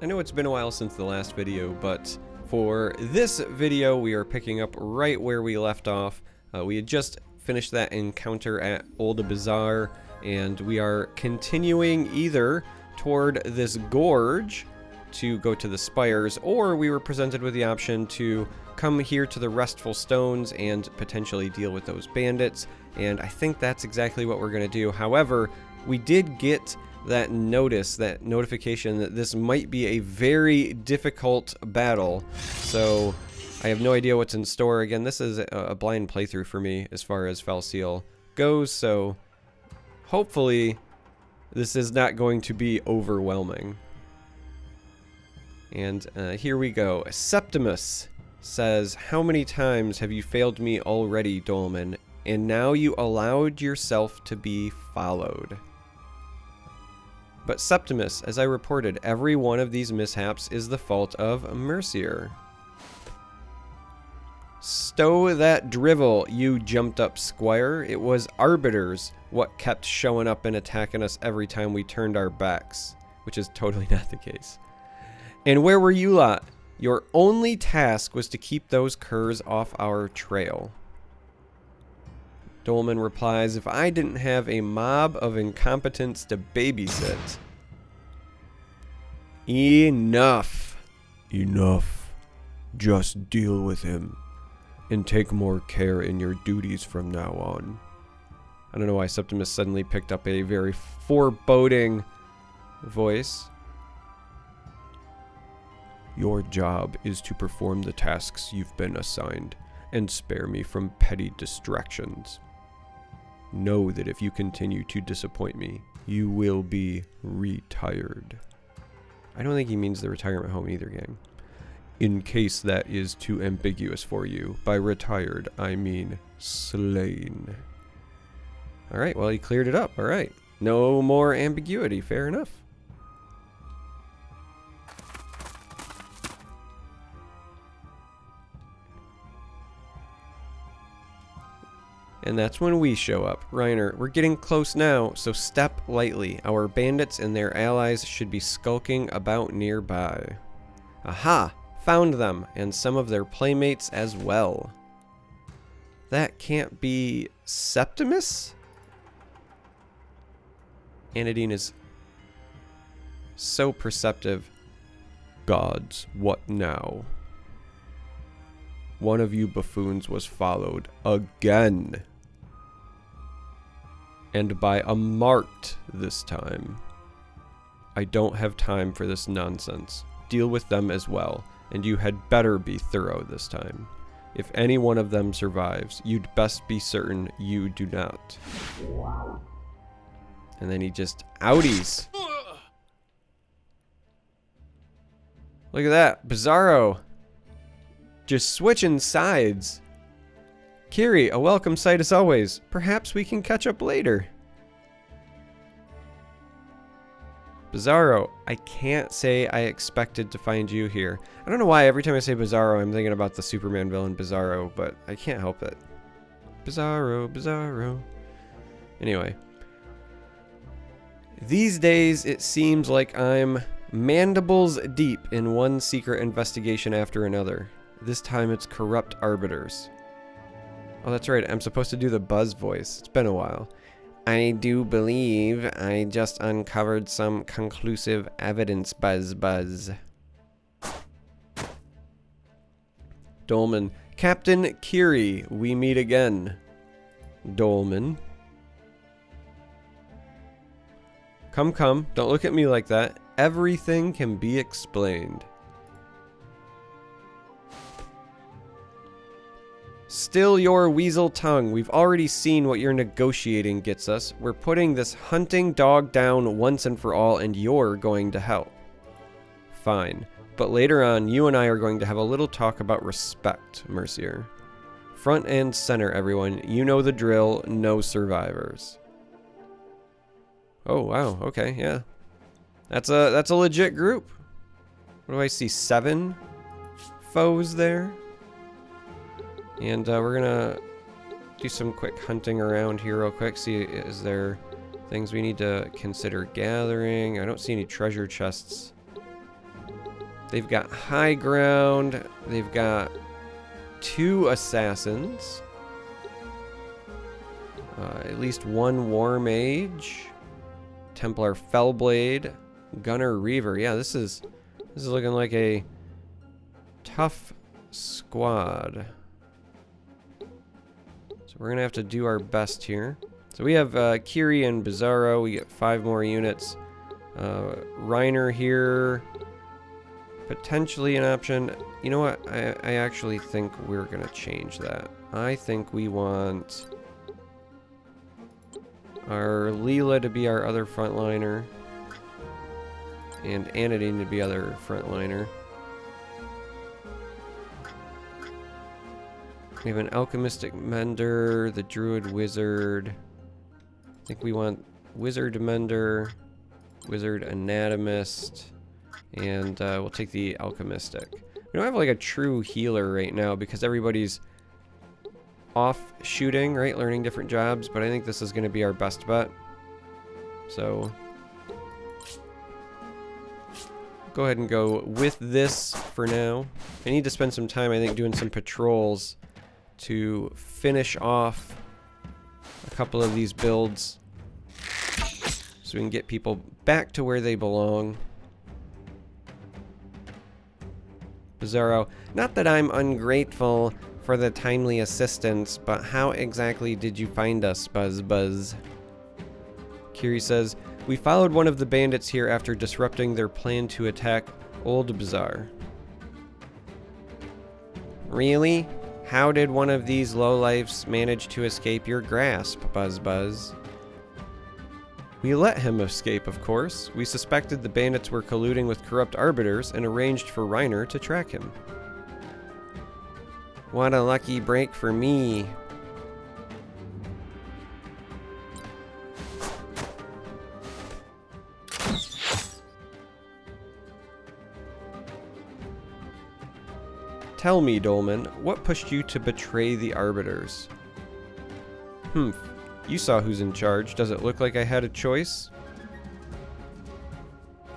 I know it's been a while since the last video, but for this video we are picking up right where we left off. We had just finished that encounter at Old Bazaar, and we are continuing either toward this gorge to go to the spires, or we were presented with the option to come here to the Restful Stones and potentially deal with those bandits, and I think that's exactly what we're going to do. However, we did get that notification that this might be a very difficult battle, so I have no idea what's in store. Again, this is a blind playthrough for me as far as Falseal goes, so hopefully this is not going to be overwhelming. And here we go. Septimus says, "How many times have you failed me already, Dolmen? And now you allowed yourself to be followed." But Septimus, as I reported, every one of these mishaps is the fault of Mercier. "Stow that drivel, you jumped up squire. It was Arbiters what kept showing up and attacking us every time we turned our backs," which is totally not the case. "And where were you lot? Your only task was to keep those curs off our trail." Dolmen replies, "If I didn't have a mob of incompetents to babysit." Enough. Enough. Just deal with him. And take more care in your duties from now on. I don't know why Septimus suddenly picked up a very foreboding voice. "Your job is to perform the tasks you've been assigned and spare me from petty distractions. Know that if you continue to disappoint me, you will be retired." I don't think he means the retirement home either, gang. "In case that is too ambiguous for you, by retired, I mean slain." Alright, well, he cleared it up. Alright. No more ambiguity. Fair enough. And that's when we show up. Reiner, we're getting close now, so step lightly. Our bandits and their allies should be skulking about nearby. Aha! Found them, and some of their playmates as well. That can't be Septimus? Anadine is so perceptive. "Gods, what now? One of you buffoons was followed again. And by a marked this time. I don't have time for this nonsense. Deal with them as well, and you had better be thorough this time. If any one of them survives, you'd best be certain you do not." And then he just outies. Look at that, Bizarro. Just switching sides. "Kiri, a welcome sight as always. Perhaps we can catch up later." Bizarro, I can't say I expected to find you here. I don't know why every time I say Bizarro, I'm thinking about the Superman villain Bizarro, but I can't help it. Bizarro, Bizarro. Anyway. These days, it seems like I'm mandibles deep in one secret investigation after another. This time it's corrupt arbiters. Oh, that's right. I'm supposed to do the Buzz voice. It's been a while. "I do believe I just uncovered some conclusive evidence, Buzz. Dolmen. "Captain Kiri, we meet again." Dolmen. Come. Don't look at me like that. Everything can be explained." "Still your weasel tongue. We've already seen what your negotiating gets us. We're putting this hunting dog down once and for all, and you're going to help." "Fine. But later on, you and I are going to have a little talk about respect, Mercier. Front and center, everyone. You know the drill. No survivors." Oh, wow. Okay, yeah. That's a legit group. What do I see? 7 foes there? And we're gonna do some quick hunting around here real quick. See, is there things we need to consider gathering? I don't see any treasure chests They've got high ground. They've got 2 assassins. At least 1 war mage. Templar Fellblade. Gunner Reaver. Yeah, this is looking like a tough squad. So we're gonna have to do our best here. So we have Kiri and Bizarro. We get 5 more units. Reiner here. Potentially an option. You know what? I actually think we're gonna change that. I think we want our Leela to be our other frontliner. And Anodine to be other frontliner. We have an Alchemistic Mender, the Druid Wizard. I think we want Wizard Mender, Wizard Anatomist, and we'll take the Alchemistic. We don't have like a true healer right now because everybody's off shooting, right? Learning different jobs, but I think this is going to be our best bet. So go ahead and go with this for now. I need to spend some time, I think, doing some patrols to finish off a couple of these builds so we can get people back to where they belong. Bizarro, not that I'm ungrateful for the timely assistance, but how exactly did you find us, Buzz? Kiri says, we followed one of the bandits here after disrupting their plan to attack Old Bazaar. Really? How did one of these lowlifes manage to escape your grasp, Buzz? We let him escape, of course. We suspected the bandits were colluding with corrupt arbiters and arranged for Reiner to track him. What a lucky break for me. Tell me, Dolman, what pushed you to betray the Arbiters? You saw who's in charge. Does it look like I had a choice?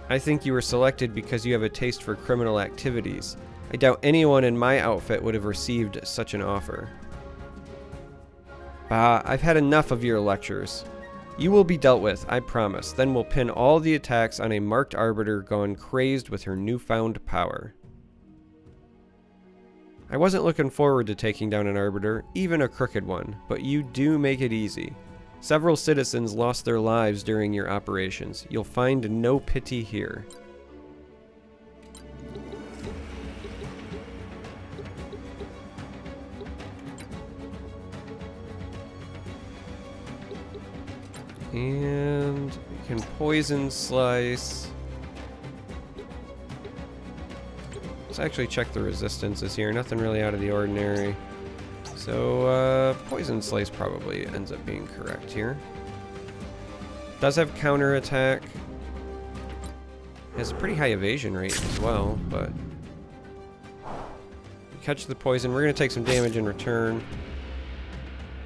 I think you were selected because you have a taste for criminal activities. I doubt anyone in my outfit would have received such an offer. Bah, I've had enough of your lectures. You will be dealt with, I promise. Then we'll pin all the attacks on a marked Arbiter gone crazed with her newfound power. I wasn't looking forward to taking down an Arbiter, even a crooked one, but you do make it easy. Several citizens lost their lives during your operations. You'll find no pity here. And we can poison slice. Let's actually check the resistances here. Nothing really out of the ordinary. So, poison slice probably ends up being correct here. Does have counter attack. Has a pretty high evasion rate as well, but we catch the poison. We're going to take some damage in return.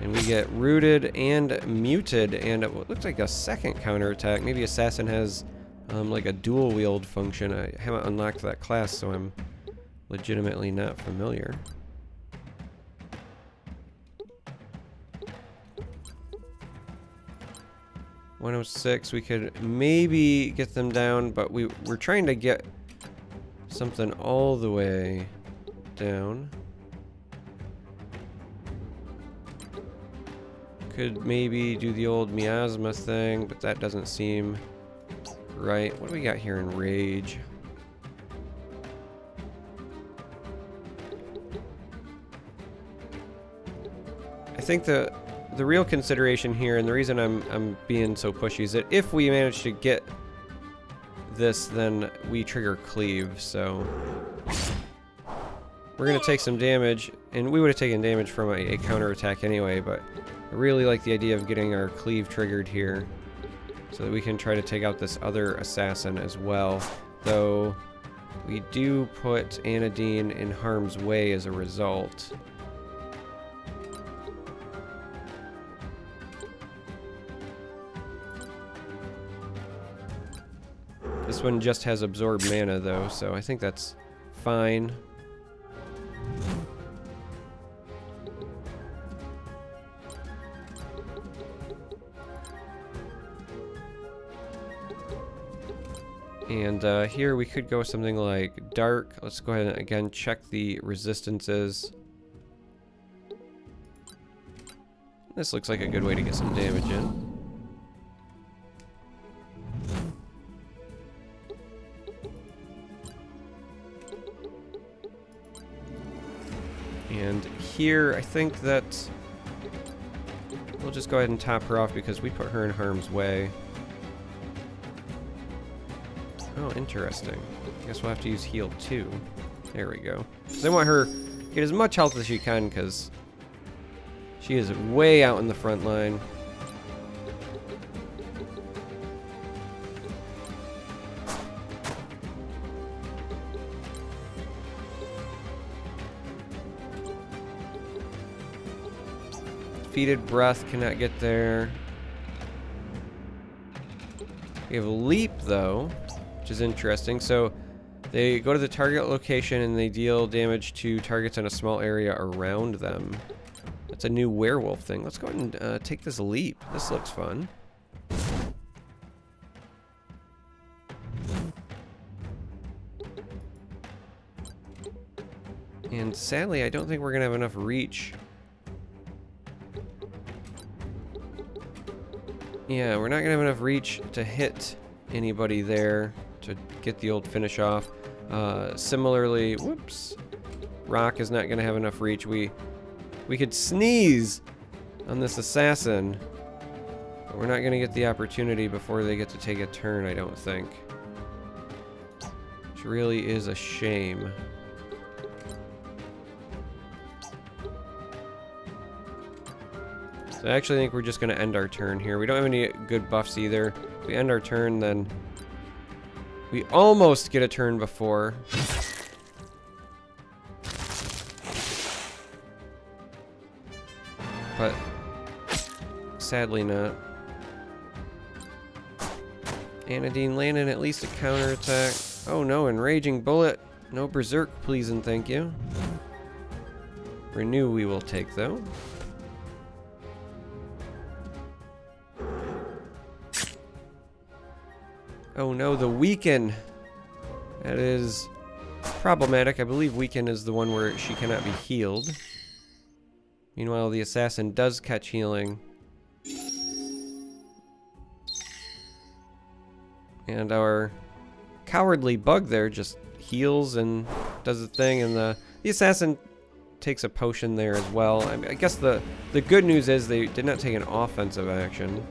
And we get rooted and muted, and it looks like a second counterattack. Maybe Assassin has like a dual wield function. I haven't unlocked that class, so I'm legitimately not familiar. $106, we could maybe get them down, but we're trying to get something all the way down. Could maybe do the old miasma thing, but that doesn't seem right. What do we got here in rage? I think the real consideration here, and the reason I'm being so pushy, is that if we manage to get this, then we trigger cleave. So we're gonna take some damage, and we would have taken damage from a counterattack anyway, but I really like the idea of getting our cleave triggered here so that we can try to take out this other assassin as well. Though we do put Anodine in harm's way as a result. This one just has absorbed mana though, so I think that's fine. And here we could go something like dark. Let's go ahead and again check the resistances. This looks like a good way to get some damage in. And here, I think that we'll just go ahead and top her off because we put her in harm's way. Oh, interesting. I guess we'll have to use heal 2. There we go. So I want her to get as much health as she can because she is way out in the front line. Defeated breath cannot get there. We have leap though, which is interesting. So they go to the target location and they deal damage to targets in a small area around them. That's a new werewolf thing. Let's go ahead and take this leap. This looks fun. And sadly, I don't think we're gonna have enough reach. Yeah, we're not gonna have enough reach to hit anybody there to get the old finish off. Similarly, whoops, Rock is not gonna have enough reach. We could sneeze on this assassin, but we're not gonna get the opportunity before they get to take a turn, I don't think. Which really is a shame. So I actually think we're just going to end our turn here. We don't have any good buffs either. If we end our turn, then we almost get a turn before. But sadly not. Anodine landing at least a counterattack. Oh no, Enraging Bullet. No Berserk, please and thank you. Renew we will take though. Oh no, the Weaken. That is problematic. I believe Weaken is the one where she cannot be healed. Meanwhile, the assassin does catch healing. And our cowardly bug there just heals and does a thing, and the assassin takes a potion there as well. I guess the good news is they did not take an offensive action.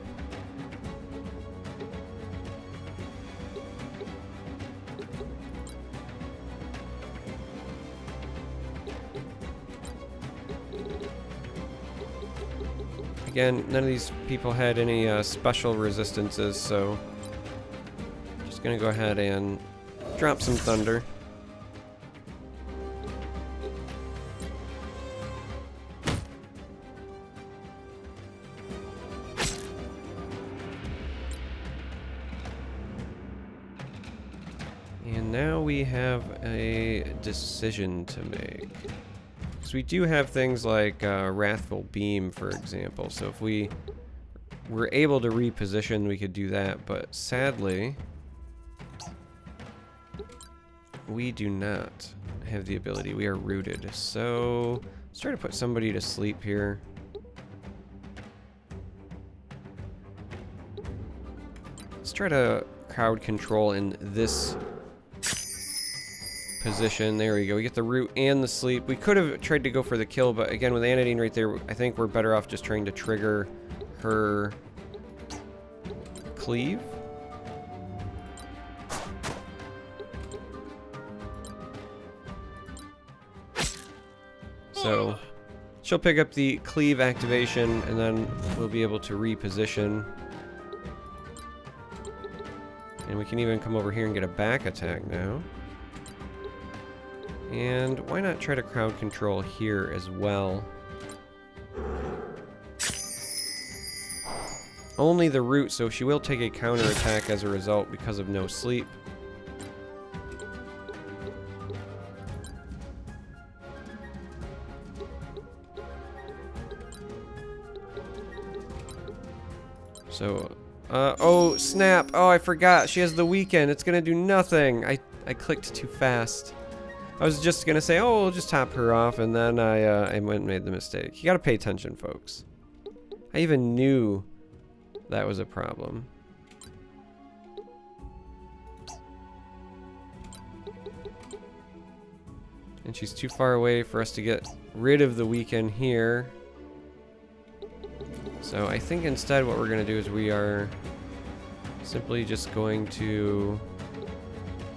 Again, none of these people had any special resistances, so just gonna go ahead and drop some thunder. And now we have a decision to make. We do have things like Wrathful Beam, for example, so if we were able to reposition, we could do that, but sadly, we do not have the ability. We are rooted, so let's try to put somebody to sleep here. Let's try to crowd control in this position. There we go. We get the root and the sleep. We could have tried to go for the kill, but again, with Anodine right there, I think we're better off just trying to trigger her cleave. So she'll pick up the cleave activation, and then we'll be able to reposition. And we can even come over here and get a back attack now. And why not try to crowd control here as well? Only the root, so she will take a counterattack as a result because of no sleep. So, oh, snap. Oh, I forgot. She has the weekend. It's gonna do nothing. I clicked too fast. I was just gonna say, oh, we'll just top her off, and then I went and made the mistake. You gotta pay attention, folks. I even knew that was a problem. And she's too far away for us to get rid of the weekend here. So I think instead what we're going to do is we are simply just going to...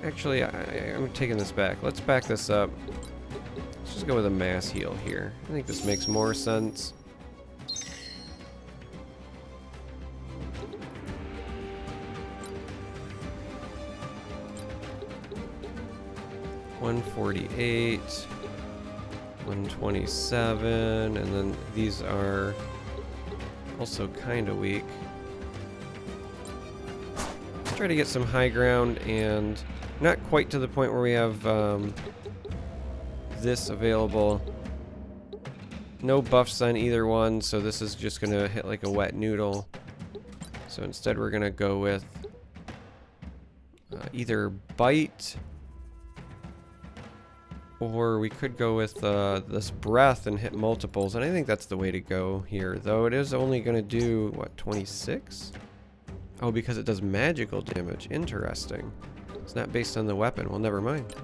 Actually, I'm taking this back. Let's back this up. Let's just go with a mass heal here. I think this makes more sense. $148, $127, and then these are also kind of weak. Let's try to get some high ground, and not quite to the point where we have this available. No buffs on either one, so this is just going to hit like a wet noodle. So instead we're going to go with either bite, or we could go with this breath and hit multiples, and I think that's the way to go here, though it is only going to do, what, 26? Oh, because it does magical damage. Interesting. It's not based on the weapon. Well, never mind.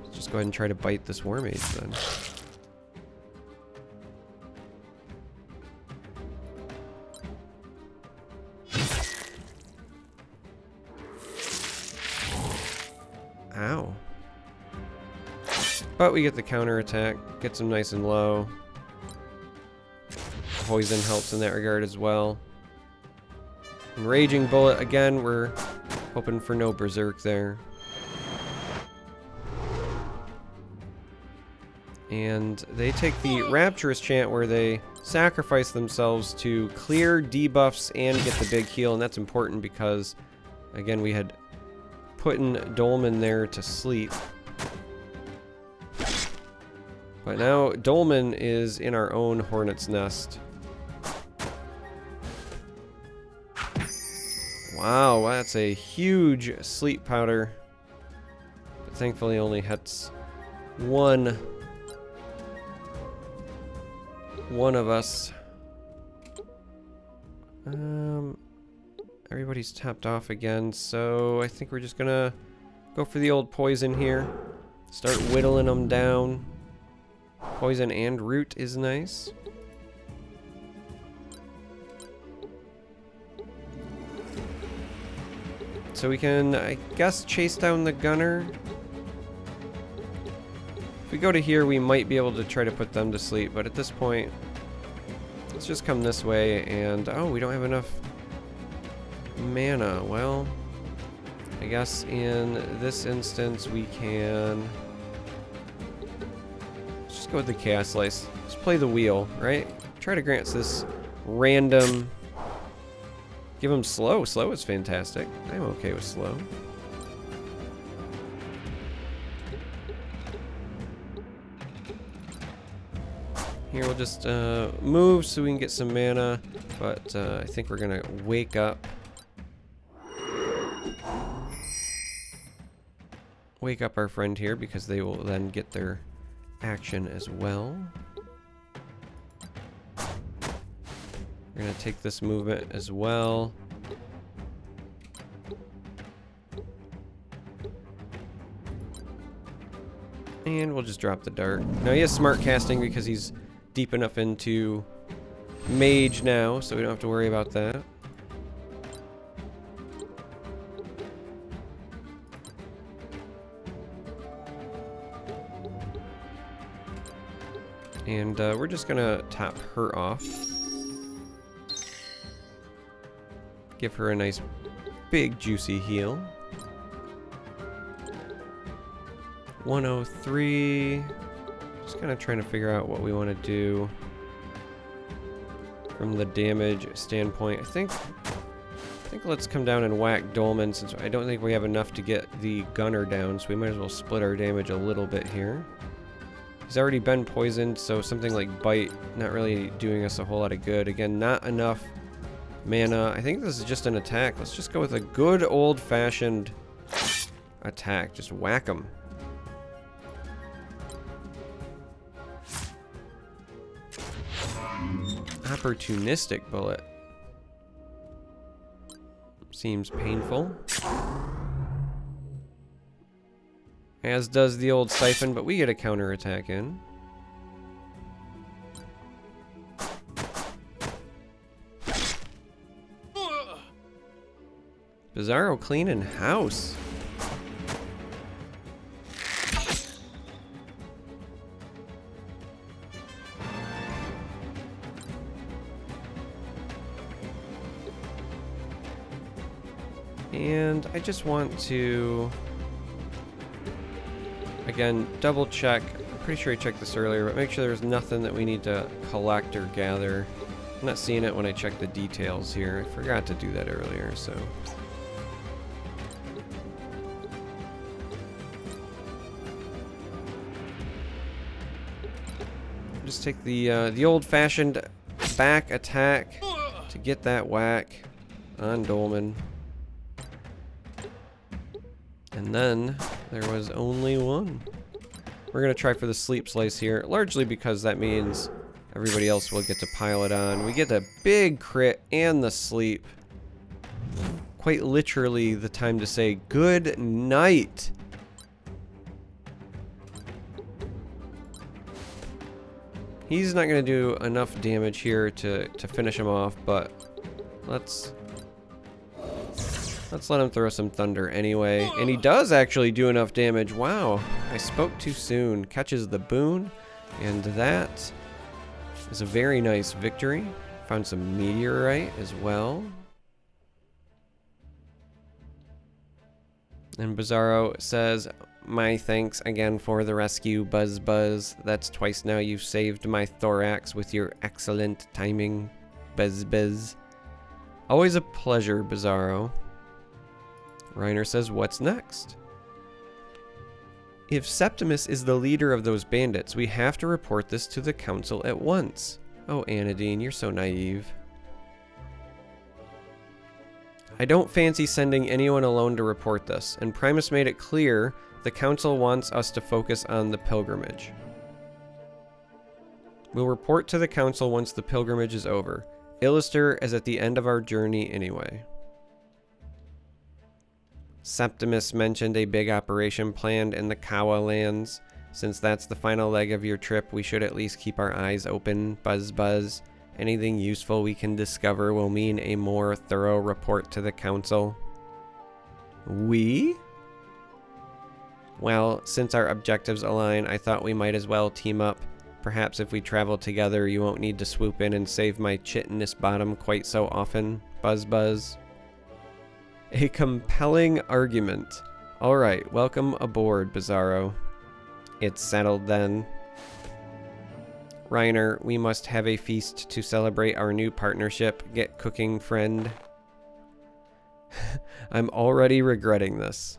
Let's just go ahead and try to bite this War Mage then. Ow. But we get the counter attack, gets him nice and low. Poison helps in that regard as well. And Raging Bullet, again, we're hoping for no Berserk there. And they take the Rapturous Chant where they sacrifice themselves to clear debuffs and get the big heal, and that's important because, again, we had put Dolmen there to sleep. But now Dolmen is in our own Hornet's Nest. Wow, that's a huge sleep powder. But thankfully only hits one of us. Everybody's tapped off again, so I think we're just gonna go for the old poison here. Start whittling them down. Poison and root is nice. So we can, I guess, chase down the gunner. If we go to here, we might be able to try to put them to sleep, but at this point, let's just come this way, and oh, we don't have enough mana. Well, I guess in this instance we can just go with the Chaos Slice. Just play the wheel, right? Try to grant this random... Give him slow. Slow is fantastic. I'm okay with slow. Here we'll just move so we can get some mana, but I think we're gonna wake up. Wake up our friend here because they will then get their action as well. We're gonna take this movement as well. And we'll just drop the dart. Now he has smart casting because he's deep enough into mage now, so we don't have to worry about that. And we're just gonna top her off. Give her a nice big juicy heal. 103. Just kind of trying to figure out what we want to do from the damage standpoint. I think let's come down and whack Dolmen, since I don't think we have enough to get the gunner down, so we might as well split our damage a little bit here. He's already been poisoned, so something like bite not really doing us a whole lot of good. Again, not enough mana. I think this is just an attack. Let's just go with a good old-fashioned attack. Just whack them. Opportunistic bullet. Seems painful. As does the old siphon, but we get a counterattack in. Bizarro cleaning house. And I just want to, again, double check. I'm pretty sure I checked this earlier, but make sure there's nothing that we need to collect or gather. I'm not seeing it when I check the details here. I forgot to do that earlier, so. Just take the old-fashioned back attack to get that whack on Dolman. And then there was only one. We're gonna try for the sleep slice here, largely because that means everybody else will get to pile it on. We get the big crit and the sleep. Quite literally the time to say good night. He's not gonna do enough damage here to finish him off, but let's let him throw some thunder anyway. And he does actually do enough damage. Wow, I spoke too soon. Catches the boon, and that is a very nice victory. Found some meteorite as well. And Bizarro says, "My thanks again for the rescue, Buzz Buzz. That's twice now you've saved my thorax with your excellent timing, Buzz Buzz." Always a pleasure, Bizarro. Reiner says, "What's next?" If Septimus is the leader of those bandits, we have to report this to the council at once. Oh, Anadine, you're so naive. I don't fancy sending anyone alone to report this, and Primus made it clear the council wants us to focus on the pilgrimage. We'll report to the council once the pilgrimage is over. Illister is at the end of our journey anyway. Septimus mentioned a big operation planned in the Kawa lands. Since that's the final leg of your trip, we should at least keep our eyes open, Buzz Buzz. Anything useful we can discover will mean a more thorough report to the council. We? Well, since our objectives align, I thought we might as well team up. Perhaps if we travel together, you won't need to swoop in and save my chitinous bottom quite so often, Buzz Buzz. A compelling argument. Alright, welcome aboard, Bizarro. It's settled then. Reiner, we must have a feast to celebrate our new partnership. Get cooking, friend. I'm already regretting this.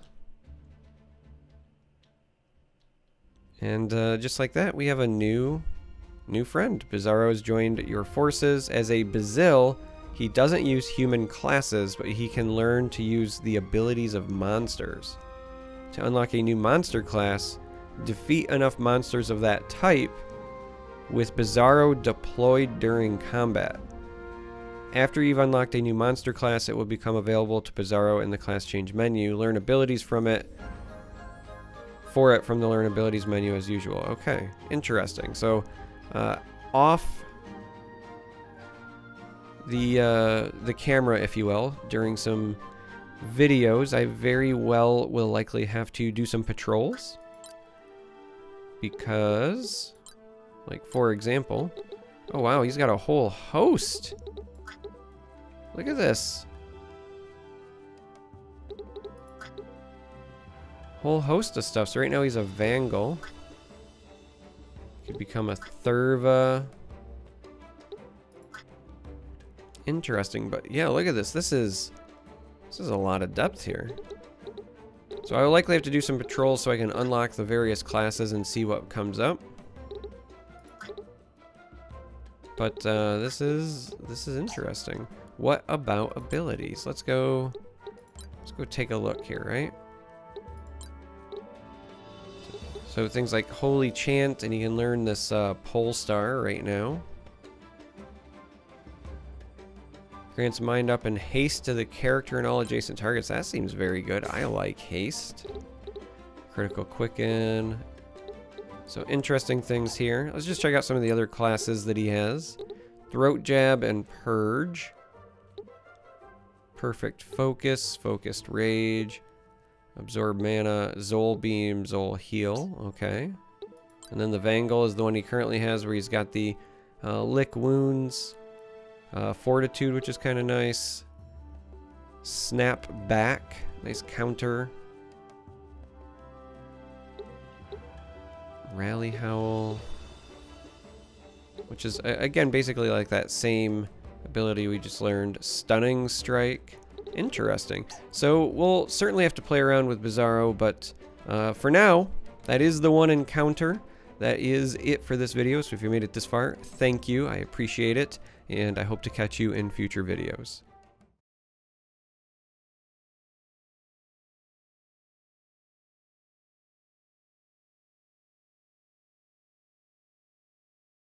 And just like that, we have a new friend. Bizarro has joined your forces as a Bazil. He doesn't use human classes, but he can learn to use the abilities of monsters. To unlock a new monster class, defeat enough monsters of that type with Bizarro deployed during combat. After you've unlocked a new monster class, it will become available to Bizarro in the class change menu. Learn abilities from it. From the learn abilities menu as usual. Okay, interesting. So, off the camera, if you will, during some videos, I very well will likely have to do some patrols. Because, like, for example, oh wow, he's got a whole host. Look at this. Whole host of stuff. So right now he's a Vangal. Could become a Thurva. Interesting, but yeah, look at this. This is a lot of depth here. So I will likely have to do some patrols so I can unlock the various classes and see what comes up. But this is interesting. What about abilities? Let's go take a look here, right? So things like Holy Chant, and you can learn this Pole Star right now. Grants Mind Up and Haste to the character and all adjacent targets. That seems very good. I like Haste. Critical Quicken. So interesting things here. Let's just check out some of the other classes that he has. Throat Jab and Purge. Perfect Focus. Focused Rage. Absorb Mana. Zol Beam. Zol Heal. Okay. And then the Vangal is the one he currently has, where he's got the Lick Wounds. Fortitude, which is kind of nice. Snap Back. Nice counter. Rally Howl. Which is, again, basically like that same ability we just learned. Stunning Strike. Interesting. So we'll certainly have to play around with Bizarro, but for now, that is the one encounter. That is it for this video. So if you made it this far, thank you. I appreciate it, and I hope to catch you in future videos.